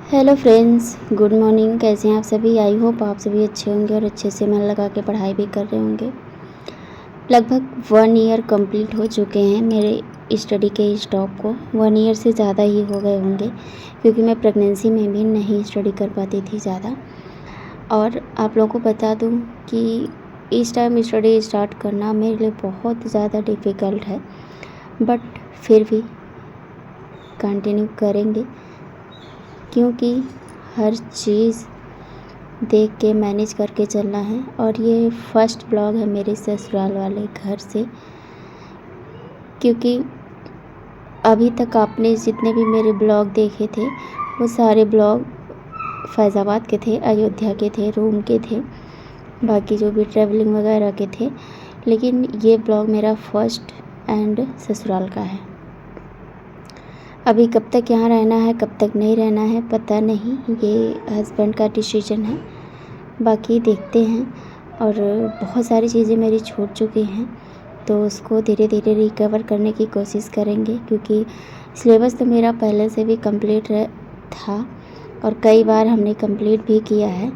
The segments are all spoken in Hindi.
Hello friends, good morning. कैसे हैं आप सभी? आई होप आप सभी अच्छे होंगे और अच्छे से मन लगा के पढ़ाई भी कर रहे होंगे। लगभग 1 ईयर कंप्लीट हो चुके हैं मेरे स्टडी के स्टॉप को। 1 ईयर से ज़्यादा ही हो गए होंगे, क्योंकि मैं प्रेगनेंसी में भी नहीं स्टडी कर पाती थी ज़्यादा। और आप लोगों को बता दूं कि इस टाइम स्टडी स्टार्ट करना मेरे लिए बहुत ज़्यादा डिफ़िकल्ट है, बट फिर भी कंटिन्यू करेंगे, क्योंकि हर चीज़ देख के मैनेज करके चलना है। और ये फर्स्ट ब्लॉग है मेरे ससुराल वाले घर से, क्योंकि अभी तक आपने जितने भी मेरे ब्लॉग देखे थे वो सारे ब्लॉग फैज़ाबाद के थे, अयोध्या के थे, रूम के थे, बाकी जो भी ट्रैवलिंग वगैरह के थे। लेकिन ये ब्लॉग मेरा फर्स्ट एंड ससुराल का है। अभी कब तक यहाँ रहना है, कब तक नहीं रहना है पता नहीं, ये हस्बैंड का डिसीजन है। बाकी देखते हैं। और बहुत सारी चीज़ें मेरी छूट चुकी हैं, तो उसको धीरे धीरे रिकवर करने की कोशिश करेंगे, क्योंकि सिलेबस तो मेरा पहले से भी कंप्लीट था और कई बार हमने कंप्लीट भी किया है,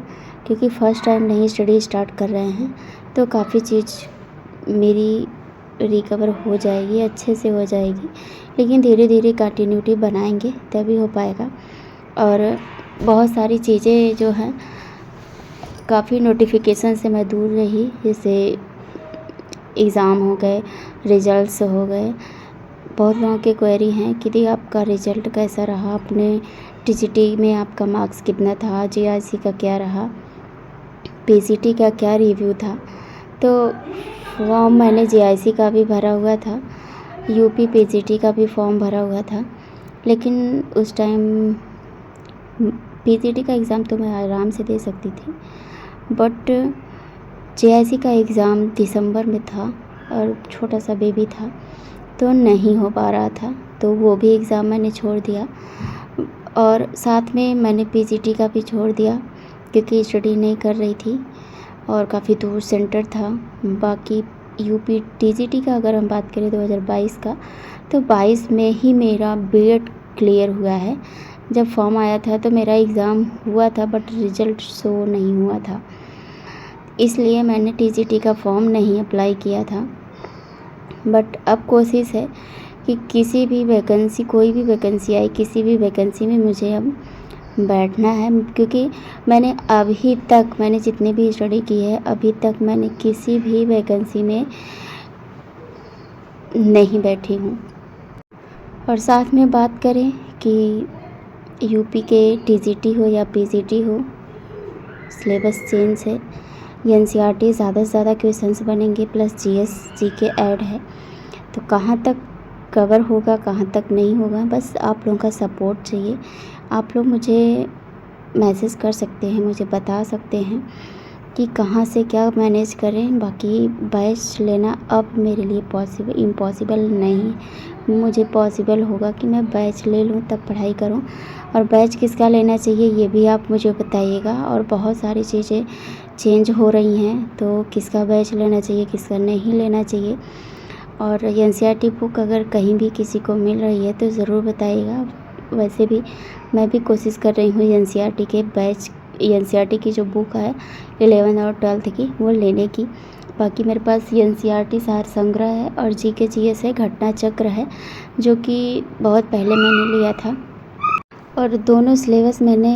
क्योंकि फ़र्स्ट टाइम नहीं स्टडी स्टार्ट कर रहे हैं। तो काफ़ी चीज़ मेरी रिकवर हो जाएगी, अच्छे से हो जाएगी, लेकिन धीरे धीरे कंटिन्यूटी बनाएंगे तभी हो पाएगा। और बहुत सारी चीज़ें जो हैं, काफ़ी नोटिफिकेशन से मैं दूर रही, जैसे एग्ज़ाम हो गए, रिजल्ट्स हो गए। बहुत लोगों के क्वेरी हैं कि दी आपका रिज़ल्ट कैसा रहा, अपने टीजीटी में आपका मार्क्स कितना था, जीआईसी का क्या रहा, पीसीटी का क्या रिव्यू था। तो फॉर्म मैंने जीआईसी का भी भरा हुआ था, यूपी पीजीटी का भी फॉर्म भरा हुआ था, लेकिन उस टाइम पीजीटी का एग्ज़ाम तो मैं आराम से दे सकती थी, बट जीआईसी का एग्ज़ाम दिसंबर में था और छोटा सा बेबी था, तो नहीं हो पा रहा था, तो वो भी एग्ज़ाम मैंने छोड़ दिया। और साथ में मैंने पीजीटी का भी छोड़ दिया, क्योंकि स्टडी नहीं कर रही थी और काफ़ी दूर सेंटर था। बाकी यूपी टीजीटी का अगर हम बात करें 2022 का, तो 22 में ही मेरा बीएड क्लियर हुआ है। जब फॉर्म आया था तो मेरा एग्ज़ाम हुआ था, बट रिज़ल्ट शो नहीं हुआ था, इसलिए मैंने टीजीटी का फॉर्म नहीं अप्लाई किया था। बट अब कोशिश है कि किसी भी वैकेंसी, कोई भी वैकेंसी आए, किसी भी वैकेंसी में मुझे अब बैठना है, क्योंकि मैंने जितनी भी स्टडी की है, अभी तक मैंने किसी भी वैकेंसी में नहीं बैठी हूँ। और साथ में बात करें कि यूपी के टीजीटी हो या पीजीटी हो, सिलेबस चेंज है, एनसीईआरटी ज़्यादा से ज़्यादा क्वेश्चंस बनेंगे, प्लस जीएस जीके ऐड है। तो कहाँ तक कवर होगा, कहाँ तक नहीं होगा, बस आप लोगों का सपोर्ट चाहिए। आप लोग मुझे मैसेज कर सकते हैं, मुझे बता सकते हैं कि कहाँ से क्या मैनेज करें। बाकी बैच लेना अब मेरे लिए इम्पॉसिबल नहीं, मुझे पॉसिबल होगा कि मैं बैच ले लूँ, तब पढ़ाई करूँ। और बैच किसका लेना चाहिए ये भी आप मुझे बताइएगा। और बहुत सारी चीज़ें चेंज हो रही हैं, तो किसका बैच लेना चाहिए, किसका नहीं लेना चाहिए। और एनसीईआरटी बुक अगर कहीं भी किसी को मिल रही है तो ज़रूर बताइएगा। वैसे भी मैं भी कोशिश कर रही हूँ एनसीईआरटी के बैच, एनसीईआरटी की जो बुक है 11 और 12 की, वो लेने की। बाकी मेरे पास एनसीईआरटी सार संग्रह है और जीके जीएस है, घटना चक्र है, जो कि बहुत पहले मैंने लिया था। और दोनों सिलेबस मैंने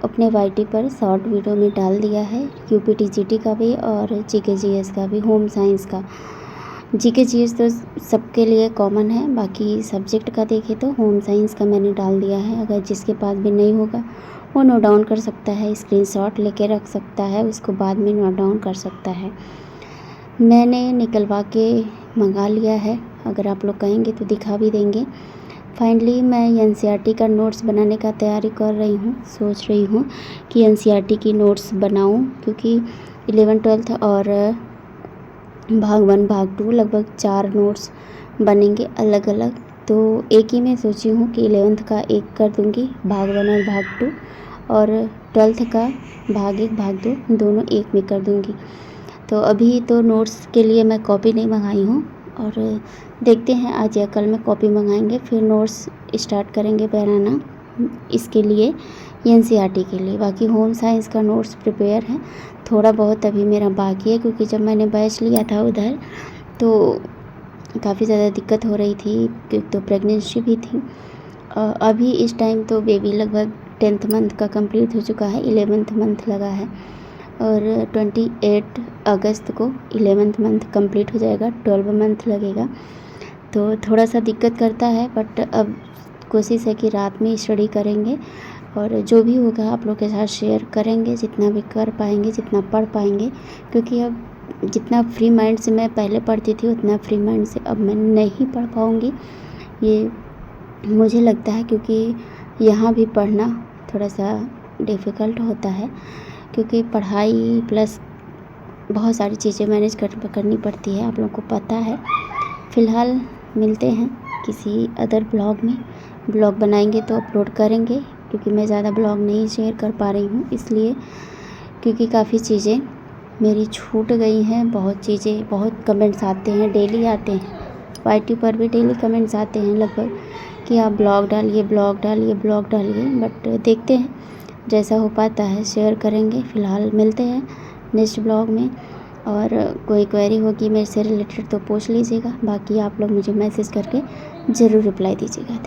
अपने वाईटी पर शॉर्ट वीडियो में डाल दिया है, यूपी टीजीटी का भी और जीके जीएस का भी, होम साइंस का। जीके जीएस तो सबके लिए कॉमन है, बाकी सब्जेक्ट का देखें तो होम साइंस का मैंने डाल दिया है। अगर जिसके पास भी नहीं होगा वो नोट डाउन कर सकता है, स्क्रीनशॉट लेके रख सकता है, उसको बाद में नोट डाउन कर सकता है। मैंने निकलवा के मंगा लिया है, अगर आप लोग कहेंगे तो दिखा भी देंगे। फाइनली मैं एनसीईआरटी का नोट्स बनाने का तैयारी कर रही हूँ, सोच रही हूँ कि एनसीईआरटी की नोट्स बनाऊँ, क्योंकि 11, 12 और भाग 1 भाग 2 लगभग 4 नोट्स बनेंगे अलग अलग। तो एक ही मैं सोची हूँ कि 11th का एक कर दूँगी, भाग 1 और भाग 2, और 12th का भाग 1 भाग 2 दोनों एक में कर दूँगी। तो अभी तो नोट्स के लिए मैं कॉपी नहीं मंगाई हूँ, और देखते हैं आज या कल में कॉपी मंगाएंगे, फिर नोट्स स्टार्ट करेंगे बनाना। इसके लिए एनसीईआरटी के लिए। बाकी होम साइंस का नोट्स प्रिपेयर है, थोड़ा बहुत अभी मेरा बाकी है, क्योंकि जब मैंने बैच लिया था उधर तो काफ़ी ज़्यादा दिक्कत हो रही थी, क्योंकि तो प्रेगनेंसी भी थी। अभी इस टाइम तो बेबी लगभग 10th मंथ का कंप्लीट हो चुका है, 11th मंथ लगा है और 28 अगस्त को 11th मंथ कंप्लीट हो जाएगा, 12 मंथ लगेगा। तो थोड़ा सा दिक्कत करता है, बट अब कोशिश है कि रात में स्टडी करेंगे और जो भी होगा आप लोग के साथ शेयर करेंगे, जितना भी कर पाएंगे, जितना पढ़ पाएंगे, क्योंकि अब जितना फ्री माइंड से मैं पहले पढ़ती थी उतना फ्री माइंड से अब मैं नहीं पढ़ पाऊँगी, ये मुझे लगता है। क्योंकि यहाँ भी पढ़ना थोड़ा सा डिफ़िकल्ट होता है, क्योंकि पढ़ाई प्लस बहुत सारी चीज़ें मैनेज करनी पड़ती है, आप लोगों को पता है। फ़िलहाल मिलते हैं किसी अदर ब्लॉग में, ब्लॉग बनाएंगे तो अपलोड करेंगे, क्योंकि मैं ज़्यादा ब्लॉग नहीं शेयर कर पा रही हूँ इसलिए, क्योंकि काफ़ी चीज़ें मेरी छूट गई हैं। बहुत चीज़ें, बहुत कमेंट्स आते हैं, डेली आते हैं, YT पर भी डेली कमेंट्स आते हैं लगभग कि आप ब्लॉग डालिए, ब्लॉग डालिए, ब्लॉग डालिए। बट देखते हैं जैसा हो पाता है शेयर करेंगे। फ़िलहाल मिलते हैं नेक्स्ट ब्लॉग में, और कोई क्वेरी होगी मेरे से रिलेटेड तो पूछ लीजिएगा, बाकी आप लोग मुझे मैसेज करके ज़रूर रिप्लाई दीजिएगा।